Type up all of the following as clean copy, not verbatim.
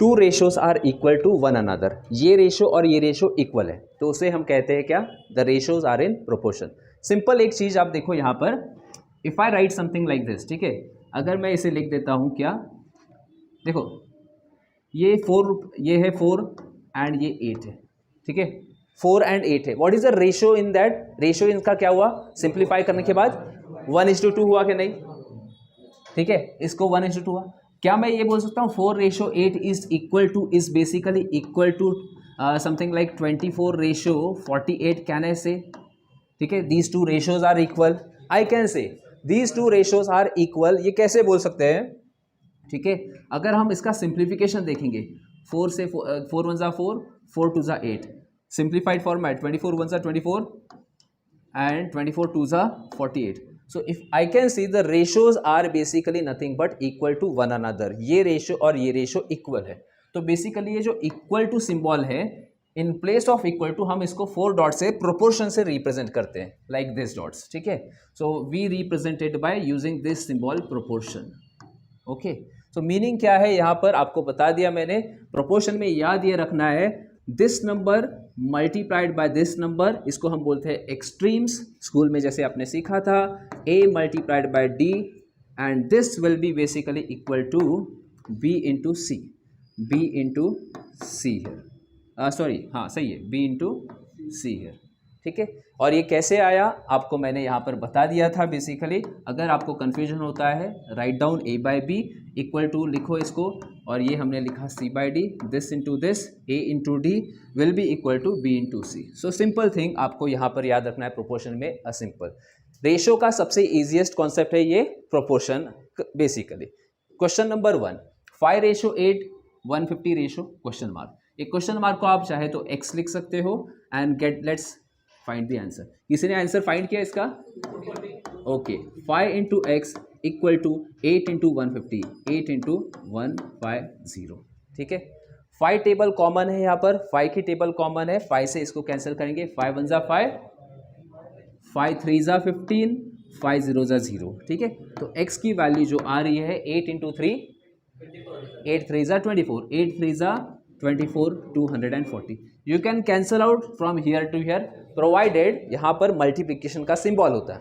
To ratios are equal to one another, ये ratio और ये रेशो इक्वल है तो उसे हम कहते हैं क्या, the ratios are in proportion. Simple एक चीज आप देखो यहाँ पर, if I write something like this, ठीक है, अगर मैं इसे लिख देता हूँ क्या, देखो ये 4, ये है 4 एंड ये 8 है, ठीक है, 4 एंड 8 है, what is the ratio in that, ratio इनका क्या हुआ, सिंप्लीफाई करने के बाद 1:2 हुआ कि नहीं, ठीक है, इसको 1:2 हुआ। क्या मैं ये बोल सकता हूँ 4:8 is equal to, is basically equal to something like 24:48, can I say, ठीक है, these two ratios are equal, I can say these two ratios are equal, ये कैसे बोल सकते हैं, ठीक है। अगर हम इसका सिंप्लीफिकेशन देखेंगे, 4 से 4 1 4, 4 2 8, simplified format 24 1 24 and 24 2 48. So if I can see the ratios are basically nothing but equal to one another, ये रेशो और ये रेशो इक्वल है, तो बेसिकली ये जो इक्वल टू सिंबल है, in place of equal to हम इसको 4 डॉट से प्रोपोर्शन से रिप्रेजेंट करते हैं, लाइक दिस डॉट्स, ठीक है। So we represented by using this symbol proportion, okay. So meaning क्या है यहाँ पर आपको बता दिया मैंने, प्रोपोर्शन में याद ये रखना है, this number multiplied by this number, इसको हम बोलते हैं एक्सट्रीम्स, स्कूल में जैसे आपने सीखा था, a multiplied by d and this will be basically equal to b into c, b into सी है, सॉरी हाँ सही है, b इंटू सी है, ठीक है। और ये कैसे आया आपको मैंने यहाँ पर बता दिया था बेसिकली, अगर आपको कन्फ्यूजन होता है write down a by B equal to लिखो इसको, और ये हमने लिखा c by D, this into this, a into D will be equal to b into C. So simple thing आपको यहाँ पर याद रखना है प्रोपोर्शन में अ सिंपल। रेशो का सबसे ईजिएस्ट कॉन्सेप्ट है ये proportion basically. Question number 1, 5:8 150 ratio question mark, एक क्वेश्चन मार्क को आप चाहे तो x लिख सकते हो and get, let's find the answer. किसी ने आंसर फाइंड किया इसका, okay, 5 into X equal to 8 into 150, 8 into 150, ठीक है। 5 टेबल कॉमन है यहाँ पर, 5 की टेबल कॉमन है, 5 से इसको कैंसिल करेंगे, 5 1 5, 5 3 15, 5 0 0, ठीक है। तो x की वैल्यू जो आ रही है 8 into 3, 8 3 24, 8 3 24, 240। You can cancel out from here to here, provided यहाँ पर मल्टीप्लिकेशन का सिंबल होता है।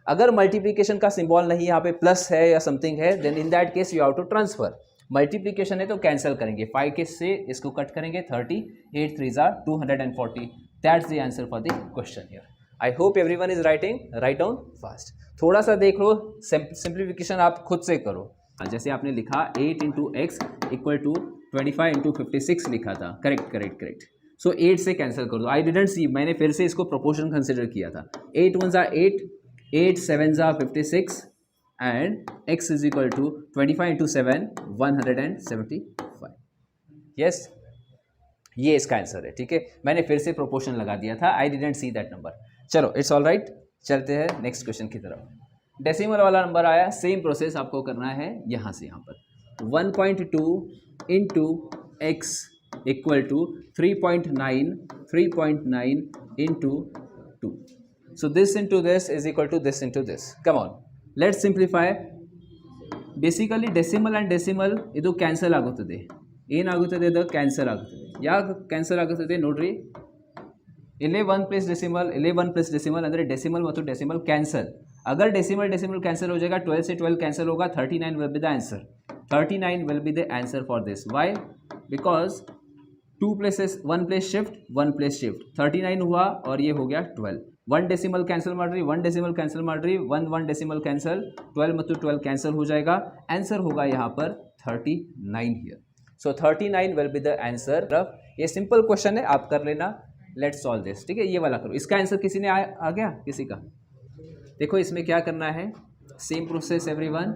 अगर मल्टीप्लिकेशन का सिंबल नहीं यहाँ पे प्लस है या समथिंग है, then in that case you have to transfer. Multiplication है तो कैंसिल करेंगे, 5 के से इसको कट करेंगे 30, 8 3 240, that's the answer for the question here. I hope everyone is writing, write down fast, थोड़ा सा देख लो, सिंप्लीफिकेशन आप खुद से करो। जैसे आपने लिखा 8 into X equal to 25 into 56 लिखा था, करेक्ट करेक्ट करेक्ट। सो 8 से कैंसिल कर दो, आई डिडंट सी, मैंने फिर से इसको प्रोपोर्शन कंसिडर किया था। 8 1 8, 8 7 56 and x is equal to 25 into 7 175, yes, ये इसका आंसर है, ठीक है। मैंने फिर से प्रोपोर्शन लगा दिया था, I didn't see that number. चलो इट्स ऑल राइट, चलते हैं नेक्स्ट क्वेश्चन की तरफ। डेसिमल वाला नंबर आया, सेम प्रोसेस आपको करना है यहाँ से, यहाँ पर 1.2 into X equal to 3.9 into 2, so this into this is equal to this into this. Come on, let's simplify. Basically decimal and decimal ಇದು ಕ್ಯಾನ್ಸಲ್ ಆಗುತ್ತದೆ, ಏನಾಗುತ್ತದೆ ಅದು ಕ್ಯಾನ್ಸಲ್ ಆಗುತ್ತದೆ, ಯಾಕೆ ಕ್ಯಾನ್ಸಲ್ ಆಗುತ್ತದೆ ನೋಡ್ರಿ, ಇಲ್ಲೇ 1 ಪ್ಲಸ್ ಡೆಸಿಮಲ್, ಇಲ್ಲೇ 1 ಪ್ಲಸ್ ಡೆಸಿಮಲ್ ಅಂದರೆ ಡೆಸಿಮಲ್ ಮತ್ತು ಡೆಸಿಮಲ್ कैंसल, अगर डेसिमल डेसिमल कैंसिल हो जाएगा, 12 से 12 कैंसिल होगा, 39 will be the answer, 39 will be the answer for this. Why? Because 2 places 1 place shift 1 place shift, 39 हुआ और ये हो गया 12, 1 डेसिमल कैंसिल मार्ड्री, 1 डेसिमल कैंसिल मार्ड्री, 1 डेसिमल कैंसिल, 12 ಮತ್ತು 12 कैंसिल हो जाएगा, आंसर होगा यहाँ पर 39 here. So 39 will be the answer. ये सिंपल क्वेश्चन है, आप कर लेना, लेट्स सॉल्व दिस, ठीक है। ये वाला करो, इसका आंसर किसी ने आ गया किसी का? देखो इसमें क्या करना है, same process everyone,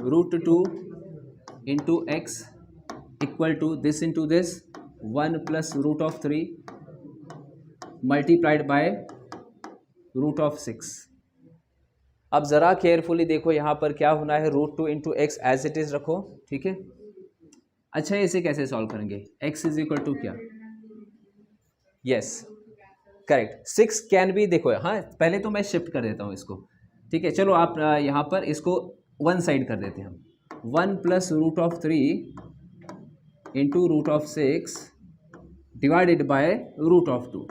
√2 into X equal to this into this, 1 plus √3 multiplied by √6। अब ज़रा केयरफुली देखो यहाँ पर क्या होना है, √2 into X as it is रखो, ठीक है। अच्छा इसे कैसे सॉल्व करेंगे, x इज इक्वल टू क्या, यस करेक्ट, 6 कैन बी, देखो हाँ पहले तो मैं शिफ्ट कर देता हूँ इसको, ठीक है। चलो आप यहाँ पर इसको वन साइड कर देते हैं हम, 1 plus root of 3 into root of 6 divided by root of 2।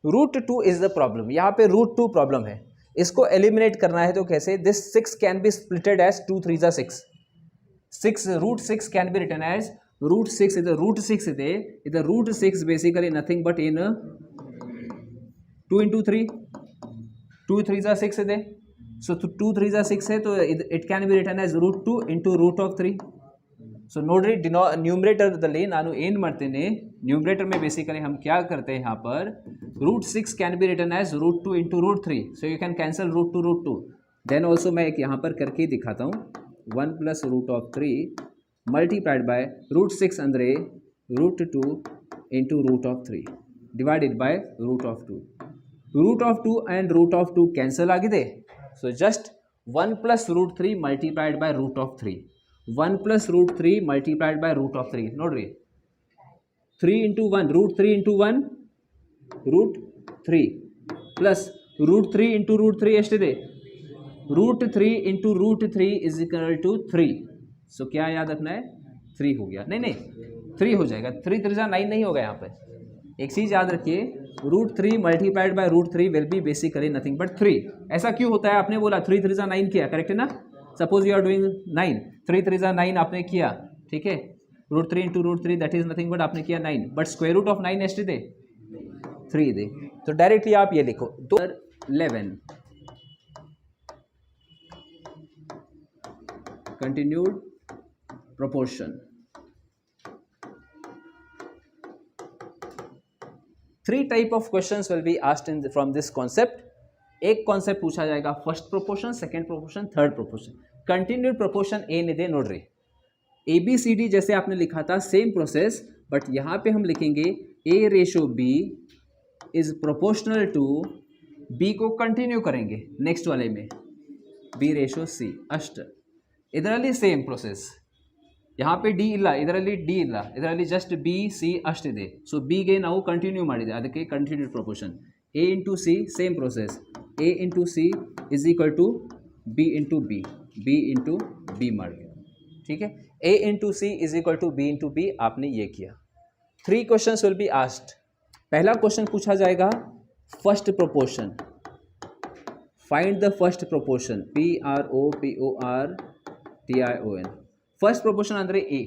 Root 2 is the problem, यहाँ पे रूट 2 प्रॉब्लम है, इसको एलिमिनेट करना है तो कैसे? This 6 can be splitted as 2 3 जा 6, 6 root 6 can be written as root 6 ಇದೆ, ರೂಟ್ 6 ಇದೆ, ಇದು ರೂಟ್ 6 ಬೇಸಿಕಲಿ ನಥಿಂಗ್ ಬಟ್ ಏನು 2 ಇಂಟು 3, 2 3 जा 6 ಇದೆ, ಸೊ 2 3 जा 6 है तो it can be written as root 2 into root of 3। So ನೋಡ್ರಿ ನ್ಯೂಮರೇಟರ್ದಲ್ಲಿ ನಾನು ಏನು ಮಾಡ್ತೇನೆ, न्यूमरेटर में बेसिकली हम क्या करते हैं यहाँ पर root 6 can be written as root 2 into root 3, so you can cancel root 2। Then also मैं एक यहाँ पर करके दिखाता हूँ, 1 plus root of 3 multiplied by root 6 ಅಂದರೆ root 2 into root of 3 divided by root of 2। Root of 2 and root of 2 cancel ಆಗಿದೆ, so just 1 plus root 3 multiplied by root of 3, 1 plus root 3 multiplied by root of 3। ನೋಡ್ರಿ 3 into 1 root 3 into 1 root 3 plus root 3 into root 3 ಎಷ್ಟಿದೆ, root 3 into root 3 is equal to 3। So क्या याद रखना है, 3 हो गया, नहीं 3 हो जाएगा, 3 3 9 नहीं होगा। यहाँ पर एक चीज़ याद रखिए, root 3 multiplied by root 3 will be basically nothing but 3। ऐसा क्यों होता है, आपने बोला 3 3 9 किया, करेक्ट है ना? सपोज यू आर डूइंग 9, 3 3 9 आपने किया, ठीक है, root 3 into root 3 that is nothing but आपने किया 9, बट स्क्वायर रूट ऑफ 9 ಎಷ್ಟಿದೆ 3 ಇದೆ, तो डायरेक्टली आप ये लिखो 11 continued proportion। 3 type of questions will be asked in from this concept. एक कॉन्सेप्ट पूछा जाएगा first proportion, second proportion, third proportion. Continued proportion ಏನಿದೆ ನೋಡ್ರಿ, ABCD जैसे आपने लिखा था सेम प्रोसेस, बट यहाँ पे हम लिखेंगे A ratio B is proportional to B को कंटिन्यू करेंगे नेक्स्ट वाले में B रेशो C अष्ट, ಇದರಲ್ಲಿ ಸೇಮ್ प्रोसेस। यहाँ पे डी ಇಲ್ಲ, ಇದರಲ್ಲಿ ಡಿ ಇಲ್ಲ, ಇದರಲ್ಲಿ ಜಸ್ಟ್ ಬಿ ಸಿ ಅಷ್ಟಿದೆ, ಸೊ ಬಿಗೆ ನಾವು ಕಂಟಿನ್ಯೂ ಮಾಡಿದೆ, ಅದಕ್ಕೆ continued proportion. A into C same process, A into C is equal to B into B ಮಾಡಿದೆ, ठीक है। A into C is equal to B आपने ये किया। 3 क्वेश्चंस विल बी आस्क्ड। पहला क्वेश्चन पूछा जाएगा first proportion, find the first proportion, PROPORTION। First proportion ಅಂದರೆ ಎ,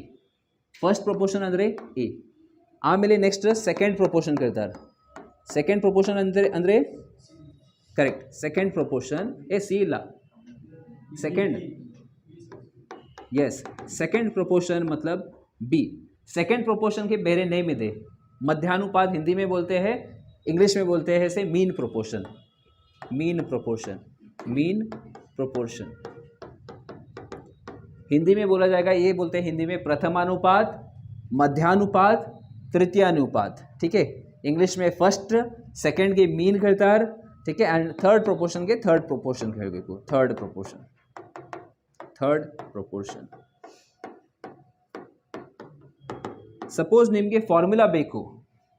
ಫಸ್ಟ್ ಪ್ರೊಪೋರ್ಷನ್ ಅಂದರೆ ಎ, ಆಮೇಲೆ ನೆಕ್ಸ್ಟ್ ಸೆಕೆಂಡ್ ಪ್ರೊಪೋರ್ಷನ್ ಕೇಳ್ತಾರೆ, ಸೆಕೆಂಡ್ ಪ್ರೊಪೋರ್ಷನ್ ಅಂದರೆ correct, second proportion A C ಇಲ್ಲ, सेकेंड, यस सेकेंड प्रोपोर्शन मतलब बी। सेकेंड प्रोपोर्शन के बेरे नेम ಇದೆ, मध्यानुपात हिंदी में बोलते हैं, इंग्लिश में बोलते हैं इसे mean proportion, mean proportion, mean proportion Hindi में बोला जाएगा, ये बोलते हैं हिंदी में प्रथमानुपात, मध्यानुपात, तृतीयानुपात, ठीक है। इंग्लिश में फर्स्ट सेकेंड के मीन कहतार, ठीक है, एंड थर्ड प्रोपोर्शन के थर्ड प्रोपोर्शन कहಬೇಕು, third proportion, third proportion. Suppose निम्गे फॉर्मूला ಬೇಕು,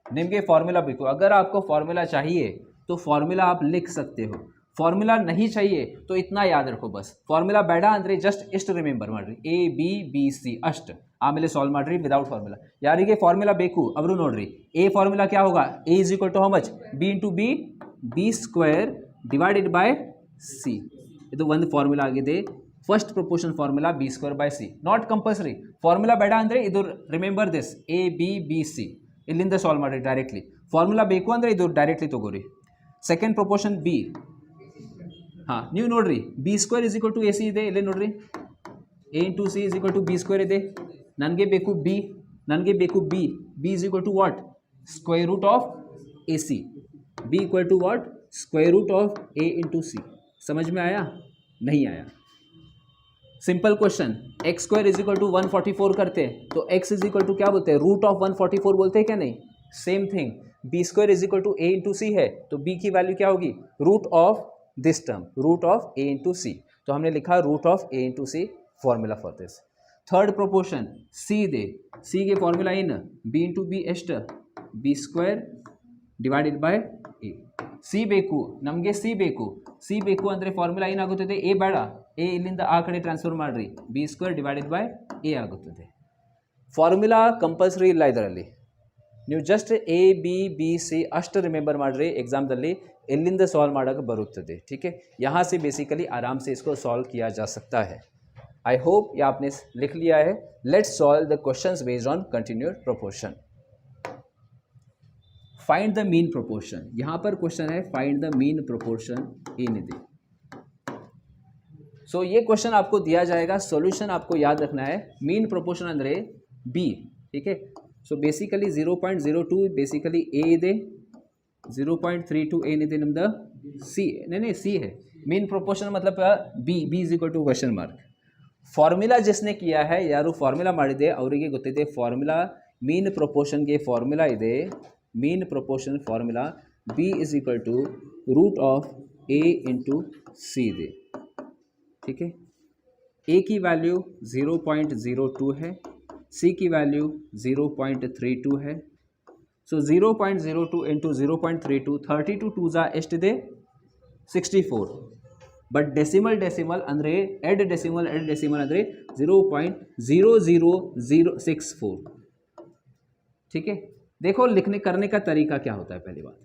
निम्गे फॉर्मूला ಬೇಕು, अगर आपको फॉर्मूला चाहिए तो फॉर्मूला आप लिख सकते हो, फॉर्मूला नहीं चाहिए तो इतना याद रखो बस, फॉर्मूला ಬೇಡ ಅಂದರೆ ಜಸ್ಟ್ ಇಷ್ಟು ರಿಮೆಂಬರ್ ಮಾಡ್ರಿ, ಎ ಬಿ ಬಿ ಸಿ ಅಷ್ಟು, ಆಮೇಲೆ ಸಾಲ್ವ್ ಮಾಡ್ರಿ ವಿದೌಟ್ ಫಾರ್ಮುಲಾ। ಯಾರಿಗೆ ಫಾರ್ಮುಲಾ ಬೇಕು ಅವರು ನೋಡ್ರಿ, ಎ ಫಾರ್ಮುಲಾ क्या होगा, A is equal to how much, B into B, B square divided by C, ಇದು ಒಂದು ಫಾರ್ಮುಲಾ ಆಗಿದೆ, first proportion formula B square by C, not compulsory, formula ಬೇಡ ಅಂದರೆ ಇದು remember this A B B C, ಇಲ್ಲಿಂದ solve ಮಾಡಿರಿ directly, formula ಬೇಕು ಅಂದರೆ ಇದು ಡೈರೆಕ್ಟ್ಲಿ ತಗೋರಿ। ಸೆಕೆಂಡ್ ಪ್ರೊಪೋರ್ಷನ್ ಬಿ, हाँ ನೀವು ನೋಡ್ರಿ B square is equal to A C ಇದೆ, ಇಲ್ಲೇ ನೋಡ್ರಿ A into C is equal to B square ಇದೆ, ನನಗೆ ಬೇಕು ಬಿ, ನನಗೆ ಬೇಕು B, B is equal to what, square root of A C, B equal to what, square root of A into C. समझ में आया, नहीं आया? Simple question, X square is equal to 144 करते हैं तो एक्स इज इक्वल टू क्या बोलते हैं, रूट ऑफ 144 बोलते हैं क्या, नहीं? Same thing, B square is equal to A into सी है तो बी की वैल्यू क्या होगी, root of this term, root of A into C, तो हमने लिखा root of A into C, formula for this. Third proportion C दे, C के फॉर्मूला इन बी इंटू बी एस्ट, B square divided by A. C ಬೇಕು ನಮಗೆ, C ಬೇಕು ಅಂದರೆ ಫಾರ್ಮುಲಾ ಏನಾಗುತ್ತದೆ, ಎ ಬೇಡ, ಎ ಇಲ್ಲಿಂದ ಆ ಕಡೆ ಟ್ರಾನ್ಸ್ಫರ್ ಮಾಡಿರಿ, B square divided by A ಆಗುತ್ತದೆ. ಫಾರ್ಮುಲಾ ಕಂಪಲ್ಸರಿ ಇಲ್ಲ ಇದರಲ್ಲಿ, ನೀವು just A B B C ಅಷ್ಟು ರಿಮೆಂಬರ್ ಮಾಡಿರಿ, एग्जामದಲ್ಲಿ ಎಲ್ಲಿಂದ सॉल्व ಮಾಡೋಕ್ಕೆ ಬರುತ್ತದೆ. ठीक है, यहाँ से बेसिकली आराम से इसको सॉल्व किया जा सकता है. आई होप ये आपने लिख लिया है. Let's solve the questions based on continued proportion. Find the mean proportion. यहाँ पर क्वेश्चन है फाइंड द मीन प्रोपोर्शन ಏನಿದೆ. सो ये क्वेश्चन आपको दिया जाएगा, सॉल्यूशन आपको याद रखना है. मीन प्रोपोर्शन ಅಂದರೆ बी. ठीक है, सो बेसिकली 0.02 बेसिकली ए ಇದೆ, 0.32 ಏನಿದೆ ನಮ್ದು ಸಿ. नहीं सी है. मीन प्रोपोर्शन मतलब B is equal to question mark. Formula जिसने किया है, ಯಾರು ಫಾರ್ಮುಲಾ ಮಾಡಿದೆ ಅವರಿಗೆ ಗೊತ್ತಿದೆ ಫಾರ್ಮುಲಾ. ಮೀನ್ ಪ್ರೊಪೋರ್ಷನ್ಗೆ ಫಾರ್ಮುಲಾ ಇದೆ, mean proportion formula b is equal to root of a into C दे. ठीक है, a की वैल्यू 0.02 है, c की वैल्यू 0.32 है. सो 0.02 इंटू 0.32 32 2 जा ಎಷ್ಟು ಇದೆ 64. बट डेसिमल ಅಂದರೆ एड डेसिमल ಅಂದರೆ 0.00064. ठीक है, देखो लिखने करने का तरीका क्या होता है. पहली बात,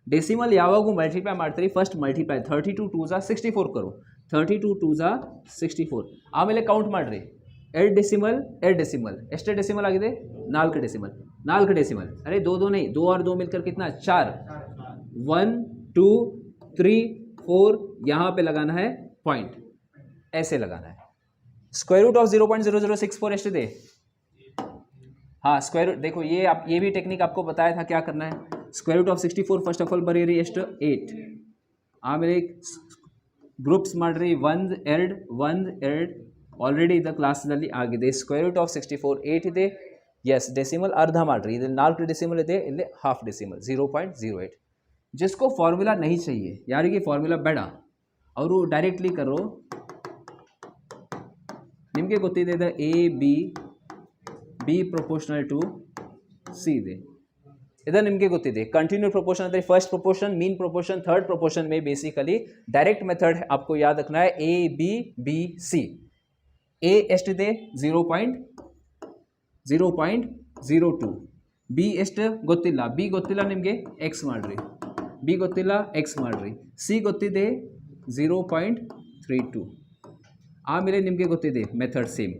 डेसिमल ಯಾವಾಗೂ ಮಲ್ಟಿಪ್ಲೈ ಮಾಡ್ತೀರಿ, ಫಸ್ಟ್ ಮಲ್ಟಿಪ್ಲೈ 32 2 जा 64 करो, 32 2 जा 64. ಆಮೇಲೆ ಕೌಂಟ್ ಮಾಡಿರಿ, ಎರಡು ಡೆಸಿಮಲ್ ಎಷ್ಟು ಡೆಸಿಮಲ್ ಆಗಿದೆ 4 ಡೆಸಿಮಲ್. अरे दो नहीं, 2 और 2 मिलकर कितना 4. 1 2 3 4 यहाँ पे लगाना है पॉइंट, ऐसे लगाना है. स्क्वायर रूट ऑफ 0.0064 ಎಷ್ಟಿದೆ. हाँ स्क्वायर रूट देखो, ये आप ये भी टेक्निक आपको बताया था क्या करना है. Square root of 64 first of all बरीರಿ ಎಷ್ಟು 8. ಆಮೇಲೆ ಗ್ರೂಪ್ಸ್ ಮಾಡಿರಿ 1 2 ಆಲ್ರೆಡಿ ಇದು ಕ್ಲಾಸ್ನಲ್ಲಿ ಆಗಿದೆ. ಸ್ಕ್ವೇರ್ ರೂಟ್ ಆಫ್ 64 8 ಇದೆ. यस डेसिमल ಅರ್ಧ ಮಾಡಿರಿ, ಇಲ್ಲಿ 4 ಡೆಸಿಮಲ್ ಇದೆ, ಇಲ್ಲಿ ಹಾಫ್ ಡೆಸಿಮಲ್ 0.08. जिसको फॉर्मूला नहीं चाहिए, ಯಾರಿಗೆ ಫಾರ್ಮುಲಾ ಬೇಡ ಅವರು ಡೈರೆಕ್ಟ್ಲಿ ಕರೋ. ನಿಮಗೆ ಗೊತ್ತಿದೆ ಇದು A B proportional to C ಇದೆ, ಇದು ನಿಮಗೆ ಗೊತ್ತಿದೆ. कंटिन्यू प्रोपोर्शन ಅಂದರೆ first proportion, mean proportion, third proportion में बेसिकली डायरेक्ट मेथड आपको याद रखना है ए बी बी सी. ए ಎಷ್ಟಿದೆ 0.02, ಬಿ ಎಷ್ಟು ಗೊತ್ತಿಲ್ಲ, ಬಿ ಗೊತ್ತಿಲ್ಲ ನಿಮಗೆ ಎಕ್ಸ್ ಮಾಡಿರಿ, ಬಿ ಗೊತ್ತಿಲ್ಲ ಎಕ್ಸ್ ಮಾಡಿರಿ, ಸಿ ಗೊತ್ತಿದೆ 0.32. ಆಮೇಲೆ ನಿಮಗೆ ಗೊತ್ತಿದೆ ಮೆಥಡ್ ಸೇಮ್,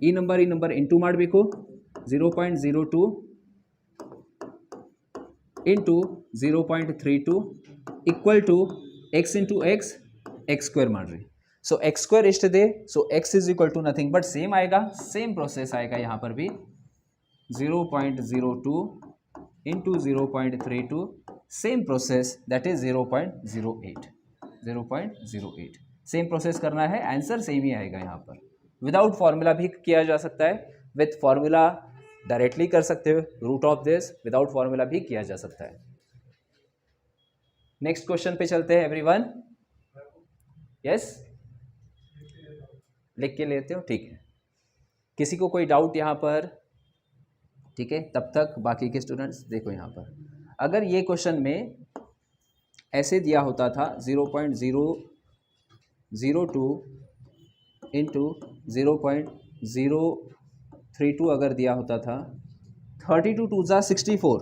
ಈ ನಂಬರ್ ಇಂಟು ಮಾಡಬೇಕು 0.02 into 0.32 equal to X into X square ಮಾಡಿರಿ. सो एक्स स्क्वायर एष्टिದೆ, so X is equal to nothing but same आएगा, सेम प्रोसेस आएगा यहाँ पर भी 0.02 इंटू 0.32 same process that is 0.08. Same process करना है, आंसर सेम ही आएगा. यहाँ पर विदाउट फार्मूला भी किया जा सकता है, विथ फार्मूला डायरेक्टली कर सकते हो root of this, without formula भी किया जा सकता है. नेक्स्ट क्वेश्चन पे चलते हैं एवरीवन. यस लिख के लेते हो, ठीक है. किसी को कोई डाउट यहाँ पर, ठीक है, तब तक बाकी के स्टूडेंट्स देखो. यहाँ पर अगर ये क्वेश्चन में ऐसे दिया होता था 0.002 इंटू 0.032 अगर दिया होता था, 32 2 जा 64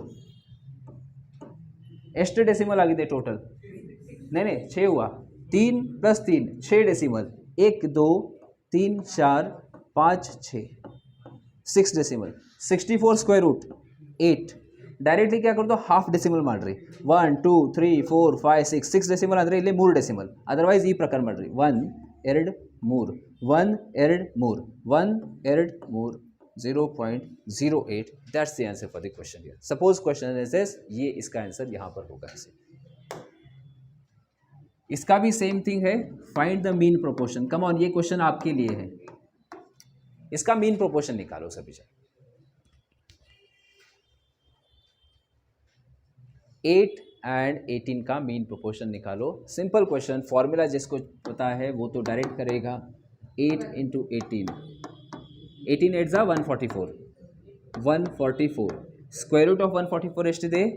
ಎಷ್ಟು ಡೆಸಿಮಲ್ ಆಗಿದೆ ಟೋಟಲ್, नहीं 6 हुआ, 3 + 3 6 decimal, 1 2 3 4 5 6 6 decimal. 64 square root 8 directly क्या कर दो हाफ डेसिमल ಮಾಡ್ರಿ, 1 2 3 4 5 6 डेसिमल ಅಂದರೆ ಇಲ್ಲಿ 3 डेसिमल. ಅದರ್ವೈಸ್ ಈ ಪ್ರಕಾರ ಮಾಡ್ರಿ 1 2 3 1 2 3 1 2 3 0.08. That's the answer for the question here. Suppose question is this, ये इसका आंसर यहाँ पर होगा ऐसे. इसका भी सेम थिंग है, find the mean proportion. Come on, ये क्वेश्चन आपके लिए है. इसका मीन प्रोपोर्शन निकालो सभी जन. 8 and 18 का मीन प्रोपोर्शन निकालो. सिंपल क्वेश्चन, फॉर्मूला जिसको पता है वो तो डायरेक्ट करेगा. 8 इंटू 18 8 जा 144 स्क्वायर रूट ऑफ 144 ಎಷ್ಟಿದೆ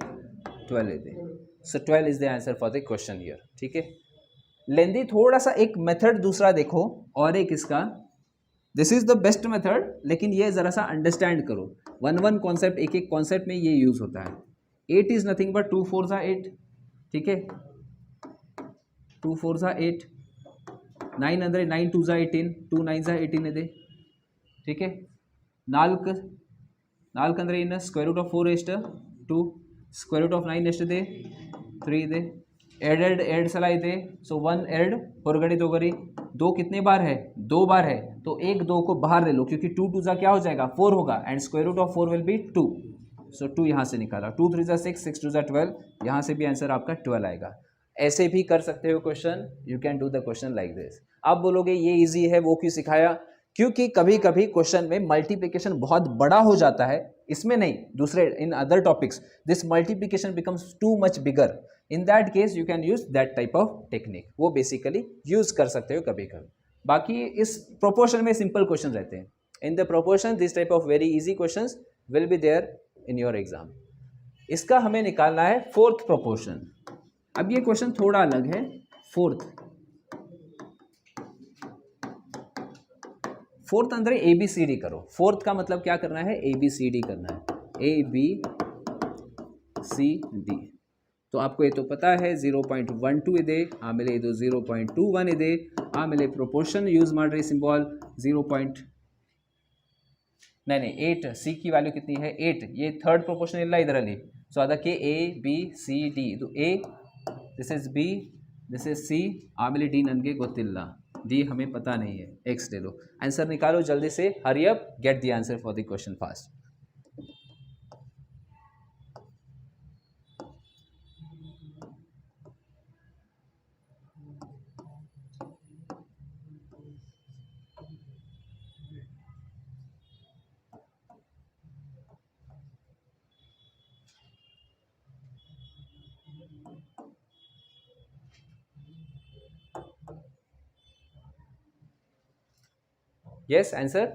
12 ಇದೆ. सो 12 is the answer for the question here. ठीक है, लेंदी थोड़ा सा एक मेथड दूसरा देखो और एक इसका, this is the best method, लेकिन ये जरा सा अंडरस्टैंड करो. वन कॉन्सेप्ट, एक एक कॉन्सेप्ट में ये यूज होता है. 8 इज नथिंग बट 2 4 ज़ा 8. ठीक है, 2 4 ज़ा 8, 9 ಅಂದರೆ 9 2 ज़ा 18, 2 9 ज़ा 18 ಇದೆ. ठीक है, 4 ಅಂದರೆ ಏನು, ಸ್ಕ್ವೇರ್ ರೂಟ್ ಆಫ್ 4 ಎಷ್ಟು 2, ಸ್ಕ್ವೇರ್ ರೂಟ್ ಆಫ್ 9 ಎಷ್ಟಿದೆ 3 ಇದೆ. ಎರಡು ಸಲ ಇದೆ, सो 1 2 ಹೊರಗಡೆ दोगरी 2 कितने बार है, 2 बार है, तो 1 2 को बाहर ले लो क्योंकि 2 2 ज़ा क्या हो जाएगा 4 होगा and square root of 4 will be 2. So 2 यहाँ से निकाला, 2 3 ज़ा 6, 6 2 ज़ा 12, यहाँ से भी आंसर आपका 12 आएगा. ऐसे भी कर सकते हो question, you can do the question like this. आप बोलोगे ये ईजी है, वो क्यों सिखाया, क्योंकि कभी कभी क्वेश्चन में मल्टीप्लिकेशन बहुत बड़ा हो जाता है, इसमें नहीं, दूसरे in other topics this multiplication becomes too much bigger. In that case you can use that type of technique, वो बेसिकली यूज कर सकते हो कभी कभी. बाकी इस प्रोपोर्शन में सिंपल क्वेश्चन रहते हैं. In the proportion this type of very easy questions will be there in your exam. इसका हमें निकालना है फोर्थ प्रोपोर्शन. अब ये क्वेश्चन थोड़ा अलग है. फोर्थ अंदर ए बी सी डी करो. फोर्थ का मतलब क्या करना है, ए बी सी डी करना है, ए बी सी डी. तो आपको ये तो पता है 0.12 ಇದೆ, ಆಮೇಲೆ ಇದು 0.21 ಇದೆ, ಆಮೇಲೆ ಪ್ರೊಪೋರ್ಷನ್ ಯೂಸ್ ಮಾಡ್ರಿ ಸಿಂಬಲ್ 0. नहीं 8, सी की वैल्यू कितनी है 8, ये थर्ड प्रोपोर्शन ಇಲ್ಲ ಇದರಲ್ಲಿ. ಸೊ ಅದಕ್ಕೆ ಎ ಬಿ ಸಿ ಡಿ, ಇದು A, this is B, this is C, आमेले डी ನನಗೆ ಗೊತ್ತಿಲ್ಲ, डी हमें पता नहीं है, एक्स दे दो. आंसर निकालो जल्दी से, hurry up, get the answer for the question fast. Yes, answer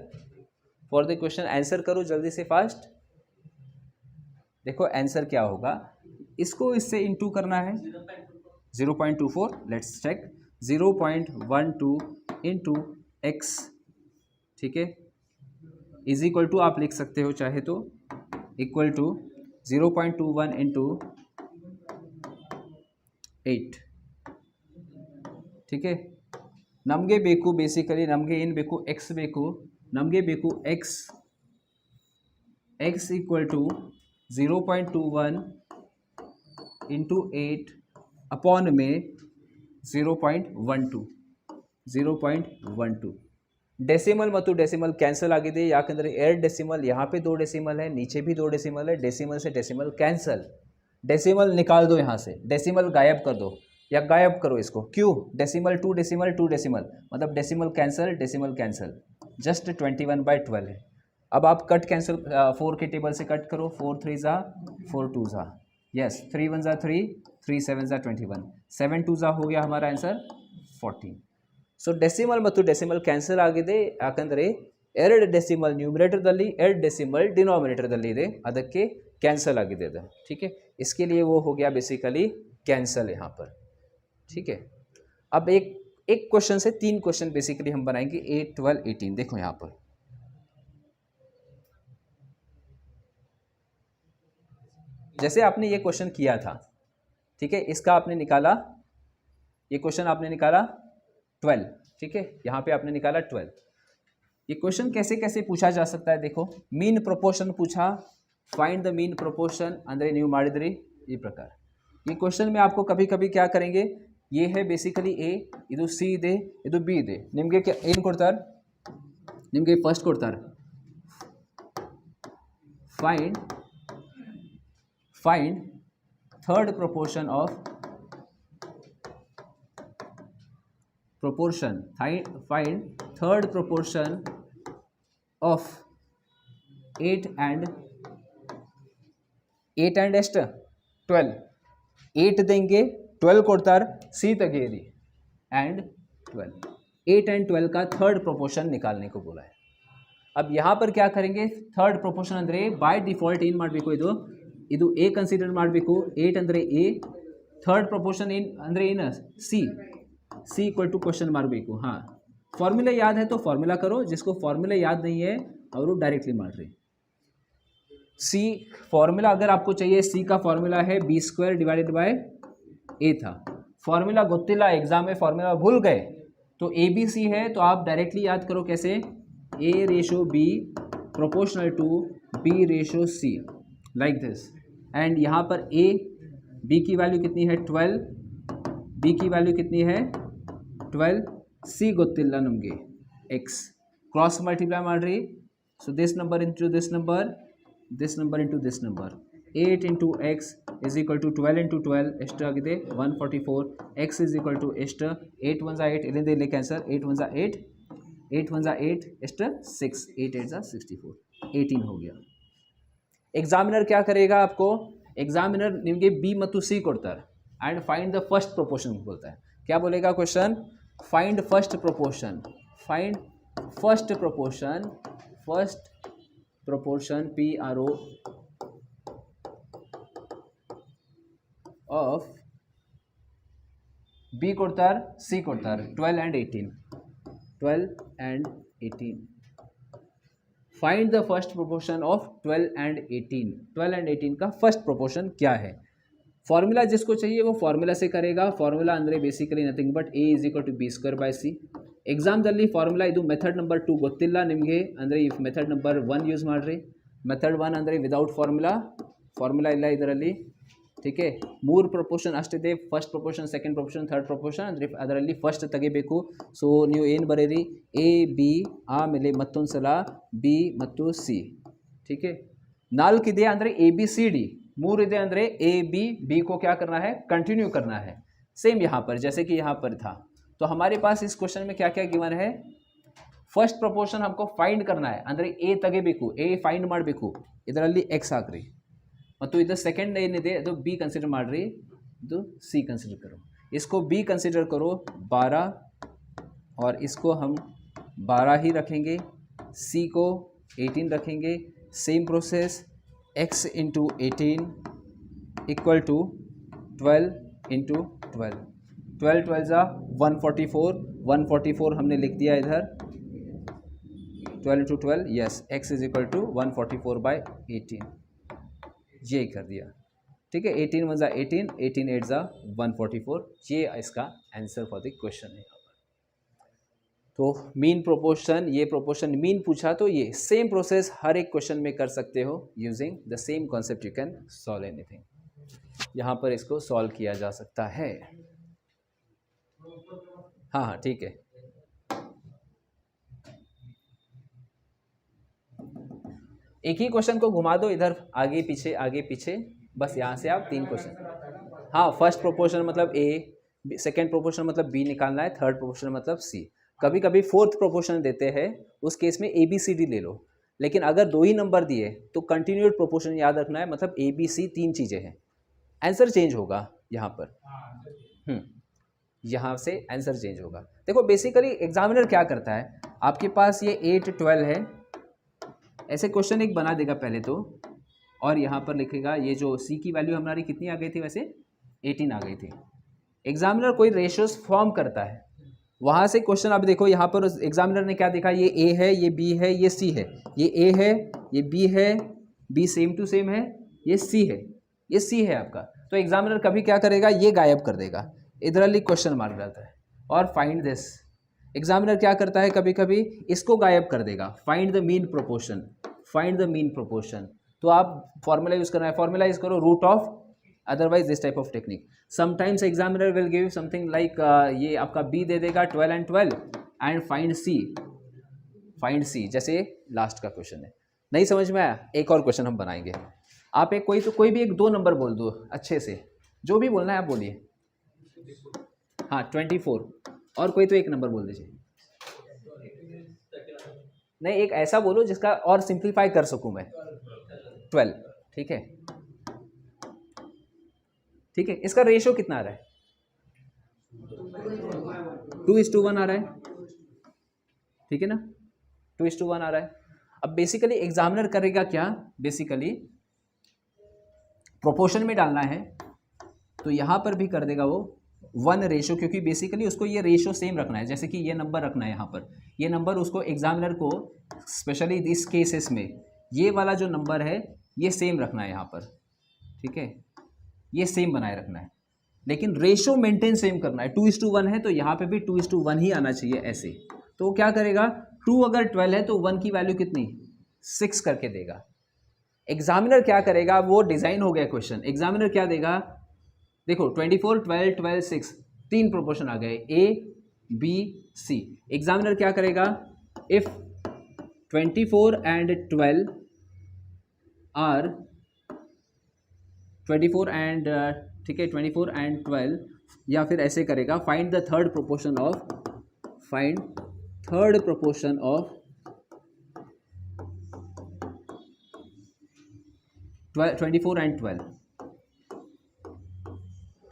for the question, answer करो जल्दी से फास्ट. देखो आंसर क्या होगा, इसको इससे इंटू करना है 0.24. Let's check, 0.12 into X. ठीक है, इज इक्वल टू आप लिख सकते हो चाहे तो, इक्वल टू 0.21 इंटू 8. ठीक है, ನಮಗೆ ಬೇಕು ಬೇಸಿಕಲಿ, ನಮಗೆ ಏನು ಬೇಕು, ಎಕ್ಸ್ ಬೇಕು, ನಮಗೆ ಬೇಕು x equal to 0.21 into 8 upon में 0.12. डेसिमल ಮತ್ತು डेसिमल ಕ್ಯಾನ್ಸಲ್ ಆಗಿದೆ, ಯಾಕಂದರೆ 2 डेसिमल, यहाँ पे 2 डेसिमल है, नीचे भी 2 डेसिमल है, डेसिमल से डेसिमल कैंसल, डेसिमल निकाल दो यहाँ से, डेसिमल गायब कर दो या गायब करो इसको. क्यों, डेसिमल 2 डेसिमल 2 डेसिमल, मतलब डेसिमल कैंसल, जस्ट 21/12 है. अब आप कट कैंसिल 4 के टेबल से कट करो, 4 3 ज़ा 4 2 ज़ा, यस 3 1 ज़ा 3, 3 7 ज़ा 21, 7 2 ज़ा हो गया हमारा आंसर 14. ಸೊ ಡೆಸಿಮಲ್ ಮತ್ತು ಡೆಸಿಮಲ್ ಕ್ಯಾನ್ಸಲ್ ಆಗಿದೆ, ಯಾಕಂದರೆ 2 ಡೆಸಿಮಲ್ ನ್ಯೂಮರೇಟರ್ದಲ್ಲಿ, 2 ಡೆಸಿಮಲ್ डिनोमिनेटरದಲ್ಲಿ ಇದೆ, ಅದಕ್ಕೆ कैंसल आगे ಅದು. ठीक है, इसके लिए वो हो गया बेसिकली कैंसल यहाँ पर. ठीक है, अब एक क्वेश्चन से 3 क्वेश्चन बेसिकली हम बनाएंगे, 8 12 18. देखो यहाँ पर जैसे आपने ये क्वेश्चन किया था, ठीक है, इसका आपने निकाला, ये क्वेश्चन आपने निकाला 12. ठीक है, यहाँ पे आपने निकाला 12. ये क्वेश्चन कैसे कैसे पूछा जा सकता है, देखो मीन प्रोपोर्शन पूछा, फाइंड द मीन प्रोपोर्शन अंदर न्यू ಮಾಡಿದ್ರಿ ಈ ಪ್ರಕಾರ. ಈ ಕ್ವೆಶ್ಚನ್ में आपको कभी कभी क्या करेंगे, ये है बेसिकली ए, ಇದು ಸಿ ಇದೆ, ಇದು ಬಿ ಇದೆ, ನಿಮಗೆ ಏನು ಕೊಡ್ತಾರೆ, ನಿಮಗೆ ಫಸ್ಟ್ ಕೊಡ್ತಾರೆ find third proportion of find third proportion of 8 and ಎಷ್ಟು 12. 8 देंगे, 12 ಕೊಡ್ತಾರೆ, सी ತೆಗೆಯಿರಿ एंड 12. 8 and 12 का थर्ड प्रोपोर्शन निकालने को बोला है. अब यहाँ पर क्या करेंगे, थर्ड प्रोपोर्शन ಅಂದರೆ बाय डिफॉल्ट ಏನು ಮಾಡಬೇಕು, ಇದು ए कंसीडर ಮಾಡಬೇಕು, 8 ಅಂದರೆ ए थर्ड प्रोपोर्शन इन अंदर इन सी इक्वल टू क्वेश्चन मार्क ಬೇಕು. हाँ, फॉर्मूला याद है तो फॉर्मूला करो, जिसको फॉर्मूला याद नहीं है और वो डायरेक्टली मार रहे. सी फॉर्मूला अगर आपको चाहिए, सी का फॉर्मूला है b² डिवाइडेड बाय ए था. फॉर्मूला गोत्तिला, एग्जाम में फॉर्मूला भूल गए तो ABC है, तो आप डायरेक्टली याद करो कैसे, A/B proportional to B/C like this. And यहाँ पर B की वैल्यू कितनी है 12, B की वैल्यू कितनी है 12, C गोत्तिला नಮಗೆ x क्रॉस मल्टीप्लाई ಮಾಡ್ರಿ. So this number into this number into this number 8 into x is equal to 12 into 12 ಎಷ್ಟು ಆಗಿದೆ 144. x इज इक्वल टू ಎಷ್ಟು 8 1 8 ಇಲ್ಲಿಂದ ಇಲ್ಲಿ ಕ್ಯಾನ್ಸರ್ 8 1 8 8 1 8 ಎಷ್ಟು 6 8 8 64 18 हो गया. एग्जामिनर क्या करेगा आपको, एग्जामिनर निಮಗೆ बी ಮತ್ತು सी ಕೊಡ್ತಾರೆ and find the first proportion बोलता है. क्या बोलेगा question, find first proportion, find first proportion PRO of B ಕೊಡ್ತಾರೆ C ಕೊಡ್ತಾರೆ 12 and 18. Find the first proportion of 12 and 18. 12 and 18 का फर्स्ट प्रोपोर्शन क्या है. फॉर्मूला जिसको चाहिए वो फॉर्मूला से करेगा. फॉर्मूला ಅಂದರೆ basically nothing but A is equal to B²/C. ಎಕ್ಸಾಮ್ದಲ್ಲಿ ಫಾರ್ಮುಲಾ ಇದು ಮೆಥಡ್ ನಂಬರ್ 2 ಗೊತ್ತಿಲ್ಲ ನಿಮಗೆ ಅಂದರೆ ಈ ಮೆಥಡ್ ನಂಬರ್ 1 ಯೂಸ್ ಮಾಡಿರಿ. ಮೆಥಡ್ 1 ಅಂದರೆ ವಿದೌಟ್ ಫಾರ್ಮುಲಾ ಇಲ್ಲ ಇದರಲ್ಲಿ. ठीक है, 3 ಪ್ರಪೋರ್ಷನ್ ಅಷ್ಟಿದೆ, first proportion, second proportion, third proportion. ಅಂದರೆ ಅದರಲ್ಲಿ ಫಸ್ಟ್ ತೆಗಿಬೇಕು. ಸೊ ನೀವು ಏನು ಬರೀರಿ, A B ಆಮೇಲೆ ಮತ್ತೊಂದು ಸಲ B ಮತ್ತು C. ठीक है, 4 ಇದೆ ಅಂದರೆ ABCD, 3 ಇದೆ ಅಂದರೆ AB को क्या करना है, कंटिन्यू करना है. सेम यहाँ पर जैसे कि यहाँ पर था. तो हमारे पास इस क्वेश्चन में क्या क्या गिवन है, फर्स्ट प्रपोर्शन हमको फाइंड करना है. ಅಂದರೆ A ತೆಗಿಬೇಕು, A ಫೈಂಡ್ ಮಾಡಬೇಕು. ಇದರಲ್ಲಿ X ಹಾಕ್ರಿ ಮತ್ತು ಇದು ಸೆಕೆಂಡ್ ಏನಿದೆ ಅದು B कंसिडर ಮಾಡ್ರಿ, ಇದು C कंसिडर करो. इसको B कंसिडर करो 12 और इसको हम 12 ही रखेंगे, C को 18 रखेंगे. Same process, x into 18 equal to 12 into 12. 12 12 जा 144 हमने लिख दिया इधर. 12 into 12 yes, x is equal to 144/18 ये कर दिया. ठीक है, 18 1 जा 18, 18 8 जा 144. ये इसका आंसर फॉर द क्वेश्चन है. तो मीन प्रोपोर्शन, ये प्रोपोर्शन मीन पूछा तो ये सेम प्रोसेस हर एक क्वेश्चन में कर सकते हो. Using the same concept you can solve anything. यहाँ पर इसको सॉल्व किया जा सकता है. हाँ ठीक है. एक ही क्वेश्चन को घुमा दो इधर, आगे पीछे, बस यहाँ से आप 3 क्वेश्चन. हाँ, फर्स्ट प्रोपोर्शन मतलब A, सेकेंड प्रोपोर्शन मतलब B निकालना है, थर्ड प्रोपोर्शन मतलब C. कभी कभी फोर्थ प्रोपोर्शन देते हैं, उस केस में ABCD ले लो. लेकिन अगर 2 ही नंबर दिए तो कंटिन्यूड प्रोपोर्शन याद रखना है, मतलब ABC 3 चीज़ें हैं. आंसर चेंज होगा यहाँ पर. यहाँ से आंसर चेंज होगा. देखो बेसिकली एग्जामिनर क्या करता है, आपके पास ये 8 12 है, ऐसे क्वेश्चन एक बना देगा पहले तो, और यहाँ पर लिखेगा ये जो C की वैल्यू हमारी कितनी आ गई थी, वैसे 18 आ गई थी. एग्जामिनर कोई रेशियोज फॉर्म करता है, वहाँ से क्वेश्चन आप देखो. यहाँ पर एग्जामिनर ने क्या देखा, ये A है, ये B है, ये C है, ये A है, ये B है, B सेम टू सेम है, ये C है, ये C है आपका. तो एग्जामिनर कभी क्या करेगा, ये गायब कर देगा, इधर क्वेश्चन मार्क डालता है. और फाइंड दिस, एग्जामिनर क्या करता है, कभी कभी इसको गायब कर देगा. फाइंड द मीन प्रोपोर्शन, तो आप फॉर्मूला यूज करना है. फॉर्मूला यूज करो root of, otherwise this type of technique. Sometimes examiner will give something like ये आपका B दे देगा 12 and 12 एंड फाइंड C, जैसे लास्ट का क्वेश्चन है. नहीं समझ में आया, एक और क्वेश्चन हम बनाएंगे. आप एक कोई भी एक 2 नंबर बोल दो अच्छे से, जो भी बोलना है आप बोलिए. हाँ 24, और कोई तो एक नंबर बोल दीजिए. नहीं, एक ऐसा बोलो जिसका और सिंप्लीफाई कर सकूं मैं. 12. ठीक है, इसका रेशियो कितना आ रहा है, 2:1 आ रहा है. ठीक है ना, 2:1 आ रहा है. अब बेसिकली एग्जामिनर करेगा क्या, बेसिकली प्रोपोर्शन में डालना है. तो यहाँ पर भी कर देगा वो 1 रेशो, क्योंकि बेसिकली उसको ये रेशो सेम रखना है। जैसे कि ये नंबर रखना है यहाँ पर, ये नंबर उसको एग्जामिनर को स्पेशली दिस केसेस में ये वाला जो नंबर है ये सेम रखना है यहाँ पर, ठीक है, ये सेम बनाए रखना है, लेकिन रेशो मेंटेन सेम करना है। 2:1 है तो यहाँ पे भी 2:1 ही आना चाहिए ऐसे। तो वो क्या करेगा, 2 अगर 12 है तो 1 की वैल्यू कितनी 6 करके देगा। एग्जामिनर क्या करेगा, वो डिज़ाइन हो गया क्वेश्चन, एग्जामिनर क्या देगा, देखो 24, 12, 12, 6 तीन प्रोपोर्शन आ गए A, B, C। एग्जामिनर क्या करेगा, इफ 24 एंड 12 आर 24 एंड ठीक है 24 एंड 12, या फिर ऐसे करेगा, find the third proportion of 24 and 12।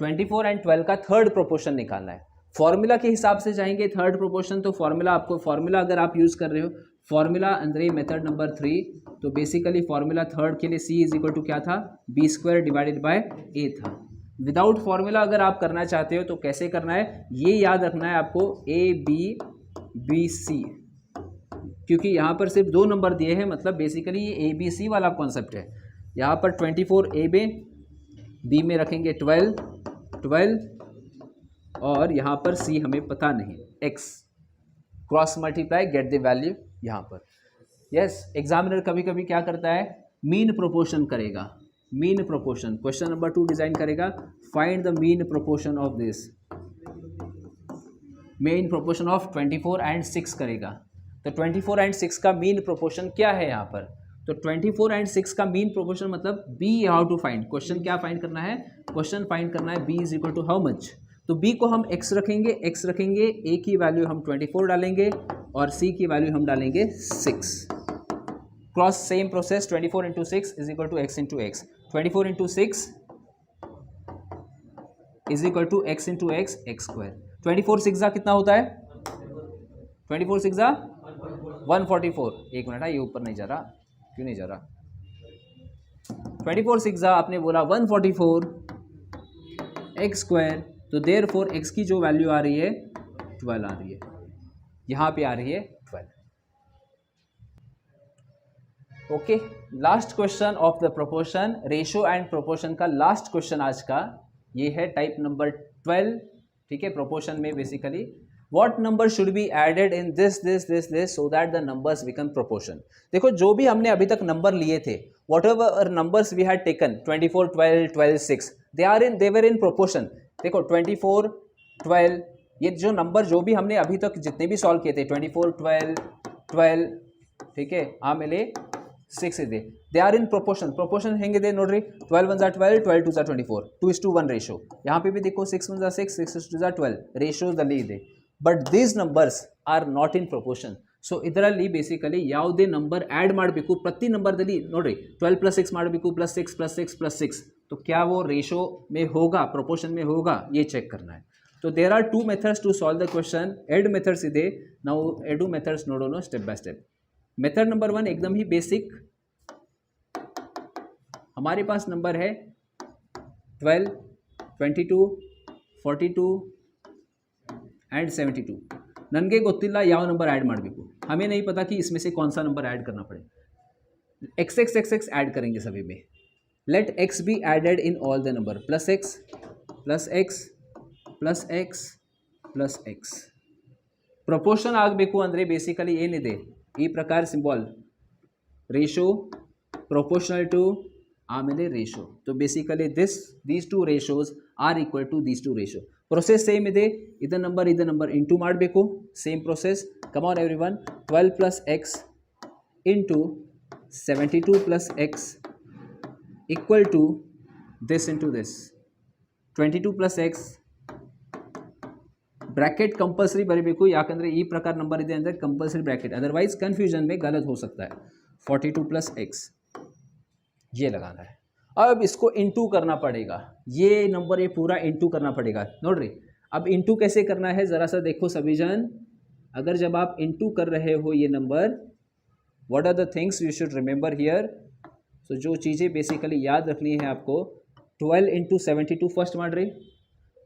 24 and 12 का थर्ड प्रोपोर्शन निकालना है। फॉर्मूला के हिसाब से जाएंगे थर्ड प्रोपोर्शन, तो फॉर्मूला आपको, फॉर्मूला अगर आप यूज़ कर रहे हो, फॉर्मूला अंदर मेथड नंबर 3, तो बेसिकली फॉर्मूला थर्ड के लिए C इज इक्वल टू क्या था, B² डिवाइडेड बाय A था। विदाउट फॉर्मूला अगर आप करना चाहते हो तो कैसे करना है, ये याद रखना है आपको, ABC, क्योंकि यहाँ पर सिर्फ 2 नंबर दिए हैं, मतलब बेसिकली ये ABC वाला कॉन्सेप्ट है। यहाँ पर 24 A में, B में रखेंगे 12 और यहाँ पर C हमें पता नहीं, X cross multiply get the value यहाँ पर। यस, एग्जामिनर कभी कभी क्या करता है, मीन प्रोपोर्शन करेगा, mean proportion, question number 2 design करेगा, find the mean proportion of this, mean proportion of 24 and 6 करेगा। तो 24 एंड 6 का मीन प्रोपोर्शन क्या है यहाँ पर, तो 24 एंड 6 का मीन प्रोपोर्शन मतलब B how to find, question क्या फाइंड करना है, क्वेश्चन फाइंड करना है B is equal to how much. तो B को हम x रखेंगे, A की वैल्यू हम 24 डालेंगे और C की वैल्यू हम डालेंगे 6। Cross same process, 24 into 6 is equal to x into x, 24 into 6 is equal to x into x, x²। 24 6 कितना होता है, 24 6 144। एक मिनट है, ये ऊपर नहीं जा रहा, क्यों नहीं जा रहा, 24 6 आपने बोला 144 x², तो देयरफॉर x की जो वैल्यू आ रही है 12 आ रही है, यहाँ पे आ रही है 12। Okay, last question of the proportion, ratio and proportion का लास्ट क्वेश्चन आज का ये है, टाइप नंबर 12, ठीक है, प्रोपोर्शन में basically what number should be added in this so that the numbers become proportion. देखो जो भी हमने अभी तक नंबर लिए थे, whatever numbers we had taken, 24 12 12 6, they were in proportion. देखो 24 12, ये जो नंबर जो भी हमने अभी तक जितने भी सॉल्व किए थे, 24 12 12, ठीक है, आमेले 6 ಇದೆ, they are in proportion. Proportion हेंगे नोड्री, 12 1 12 12 2 24, 2:1 रेशो। यहाँ पे भी देखो 6 1 6 6 2 12 रेशोज ದಲ್ಲಿ ಇದೆ, but these numbers are not in proportion. So ಇದರಲ್ಲಿ ಬೇಸಿಕಲಿ ಯಾವುದೇ ನಂಬರ್ ಆ್ಯಡ್ ಮಾಡಬೇಕು, ಪ್ರತಿ ನಂಬರ್ದಲ್ಲಿ ನೋಡ್ರಿ 12 + 6 ಮಾಡಬೇಕು, +6 +6 +6, तो क्या वो रेशो में होगा, प्रोपोर्शन में होगा, ये चेक करना है। तो there are 2 methods to solve the question, एड मेथड्स ಇದೆ, ನಾವು ಎರಡು ಮೆಥಡ್ಸ್ ನೋಡೋಣ step by step. Method number 1 एकदम ही बेसिक, हमारे पास नंबर है 12 22 42 एंड 72। ನನಗೆ ಗೊತ್ತಿಲ್ಲ ಯಾವ ನಂಬರ್ ऐड ಮಾಡಬೇಕು, हमें नहीं पता कि इसमें से कौन सा नंबर ऐड करना पड़े। x ऐड करेंगे सभी में, let x be added in all the number, +x +x +x +x। Proportion ಆಗಬೇಕು ಅಂದರೆ ಬೇಸಿಕಲಿ ಏನಿದೆ, ಈ ಪ್ರಕಾರ ಸಿಂಬಲ್, ರೇಷೋ ಪ್ರಪೋರ್ಷನಲ್ ಟು ಆಮೇಲೆ ರೇಷೋ। तो basically these two ratios are equal to these two ratio. Process same ಇದೆ, इधर number into ಮಾಡಬೇಕು, same process. Come on everyone, 12 + x into 72 + x equal to this into this, 22 + x bracket compulsory बरीबेकु, याकंद्रे ई प्रकार number ಇದೆ ಅಂದರೆ compulsory bracket, otherwise confusion में गलत हो सकता है। 42 + x ये लगाना है। अब इसको इंटू करना पड़ेगा, ये नंबर ये पूरा इंटू करना पड़ेगा। नोट रही, अब इंटू कैसे करना है ज़रा सा देखो सभी जन। अगर जब आप इंटू कर रहे हो ये number, what are the things you should remember here. So जो चीज़ें बेसिकली याद रखनी है आपको, 12 ಇಂಟು 72 ಫಸ್ಟ್ ಮಾಡಿರಿ,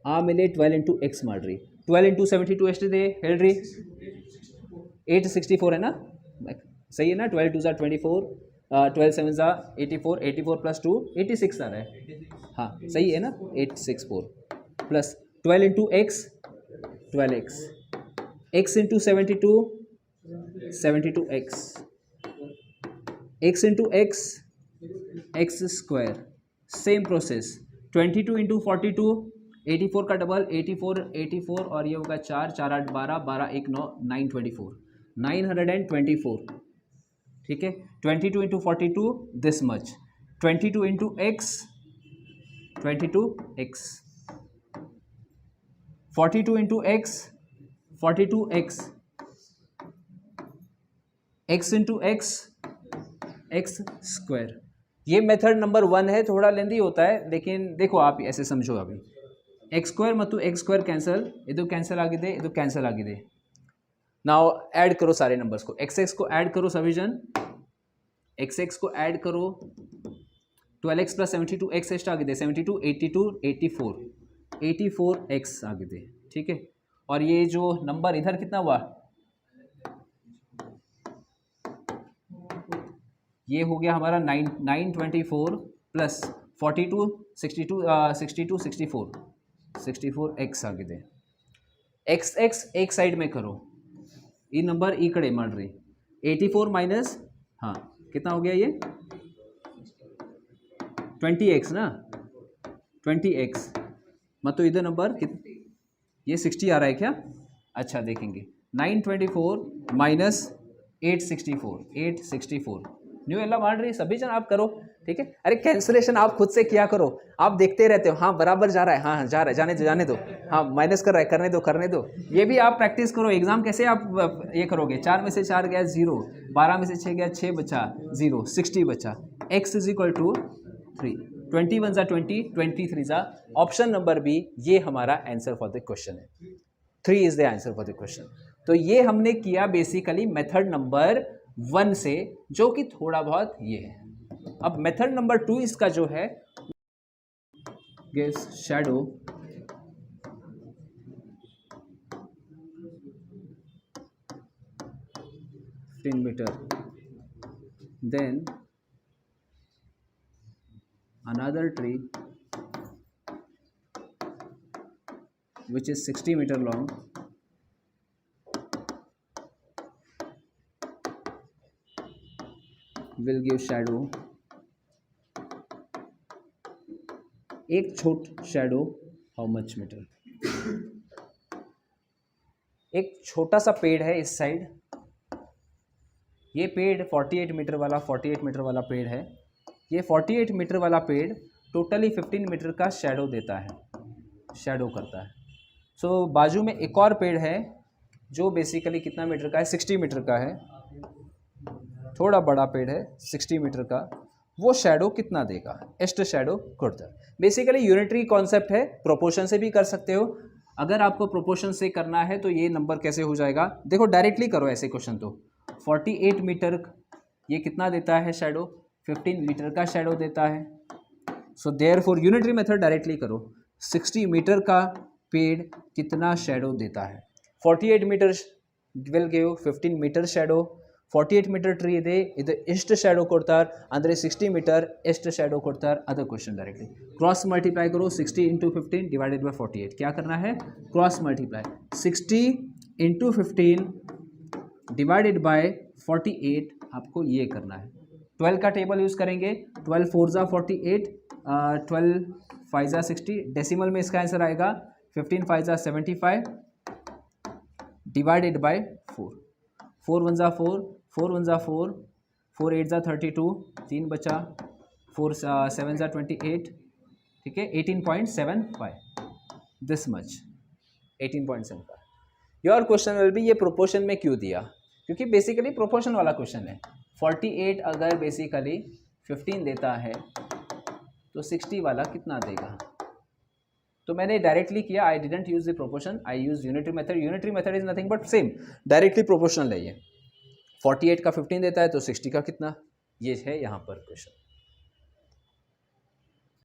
ಆಮೇಲೆ 12 ಇಂಟು ಎಕ್ಸ್ ಮಾಡಿರಿ. 12 ಇಂಟು 72 ಎಷ್ಟಿದೆ ಹೇಳ್ರಿ? 864 है ना, सही है ना. 12 2 ज़ा 24, 12 7 ज़ा 84, 84 प्लस 2 86 आ रहा है. हाँ सही है ना, 864 plus 12 into x 12x, x into 72 72x, x into x x square. Same process 22 into 42 84 का डबल 84 और ये होगा 4 4 8 12 12 1 9 924 924. ठीक है. 22 into 42 this much, 22 into x 22x, 42 into x 42x, x into x x square. ये मेथड नंबर 1 है, थोड़ा लेंदी होता है लेकिन देखो आप ऐसे समझो. अभी एक्स स्क्वायर ಮತ್ತು एक्स स्क्वायर कैंसल, ಇದು ಕ್ಯಾನ್ಸಲ್ ಆಗಿದೆ, ಇದು ಕ್ಯಾನ್ಸಲ್ ಆಗಿದೆ. नाउ ऐड करो सारे नंबर्स को, एक्स एक्स को ऐड करो सभी जन, एक्स एक्स को ऐड करो. 12x प्लस 72 एक्स ಎಷ್ಟು ಆಗಿದೆ? 72 82 84 84x ಆಗಿದೆ. ठीक है. और ये जो नंबर इधर कितना हुआ? ये हो गया हमारा 924 प्लस 42 62 62 64 64x ಆಗಿದೆ. एक्स एक्स एक साइड में करो, ಈ ನಂಬರ್ ಈ ಕಡೆ ಮಾಡ್ರಿ. 84 माइनस हाँ कितना हो गया ये 20x ना, 20x मतलब इधर नंबर ये 60 आ रहा है क्या? अच्छा देखेंगे 924 माइनस 864 न्यू एला मार रही सभी जन आप करो. ठीक है. अरे कैंसलेशन आप खुद से किया करो, आप देखते रहते हो. हाँ बराबर जा रहा है, हाँ जा रहा है, जाने दो. हाँ माइनस कर रहा है, करने दो. ये भी आप प्रैक्टिस करो. एग्जाम कैसे आप ये करोगे? 4 में से 4 गया 0, 12 में से 6 गया 6 बचा 0, 60 बचा. x इज इक्वल टू 3, 21 ज़ा 20 23 ज़ा. ऑप्शन नंबर बी ये हमारा आंसर फॉर द क्वेश्चन है. 3 is the answer for the question. तो ये हमने किया बेसिकली मेथड नंबर 1 से, जो कि थोड़ा बहुत ये है. अब मेथड नंबर 2 इसका जो है गेस shadow meter, then another tree which is 60 meter long, will give shadow. एक छोट शैडो हाउ मच मीटर. एक छोटा सा पेड़ है इस साइड, ये पेड़ 48 मीटर वाला पेड़ है. ये 48 मीटर वाला पेड़ टोटली 15 मीटर का शैडो देता है, शैडो करता है. सो बाजू में एक और पेड़ है जो बेसिकली कितना मीटर का है? 60 मीटर का है. थोड़ा बड़ा पेड़ है 60 मीटर का, वो शैडो कितना देगा? एस्ट शैडो ಕೊಡ್ತಾರೆ. बेसिकली यूनिटरी कॉन्सेप्ट है, प्रोपोर्शन से भी कर सकते हो. अगर आपको प्रोपोर्शन से करना है तो ये नंबर कैसे हो जाएगा? देखो डायरेक्टली करो ऐसे क्वेश्चन. तो 48 मीटर ये कितना देता है शैडो? 15 मीटर का शैडो देता है. So therefore unitary method directly करो. 60 मीटर का पेड़ कितना शैडो देता है? 48 meter will give 15 meter shadow. 48 meter tree ಇದೆ, ಇದು ಎಷ್ಟು ಶैडो ಕೊಡ್ತಾರೆ ಅಂದರೆ 60 मीटर ಎಷ್ಟು ಶैडो ಕೊಡ್ತಾರೆ? Other question directly cross multiply करो. 60 इंटू 15 डिवाइडेड बाई 48. क्या करना है? Cross multiply. 60 into 15 divided by 48 आपको ये करना है. 12 का टेबल यूज़ करेंगे. 12 4 ज़ा 48, 12 5 ज़ा 60. डेसिमल में इसका आंसर आएगा 15 5 ज़ा 75 डिवाइडेड बाय 4. 4 1 ज़ा 4, 4 1 ज़ा 4, 4 8 ज़ा 32, 3 बचा, 4 7 ज़ा 28. ठीक है. 18.75 this much, 18.75. Your question will be ये प्रोपोर्शन में क्यों दिया? क्योंकि बेसिकली प्रोपोर्शन वाला क्वेश्चन है. 48 अगर बेसिकली 15 देता है तो 60 वाला कितना देगा? तो मैंने डायरेक्टली किया. I didn't use the proportion, I use unitary method. Unitary method is nothing but same, directly proportional है ये. 48 का 15 देता है तो 60 का कितना? ये है यहाँ पर क्वेश्चन.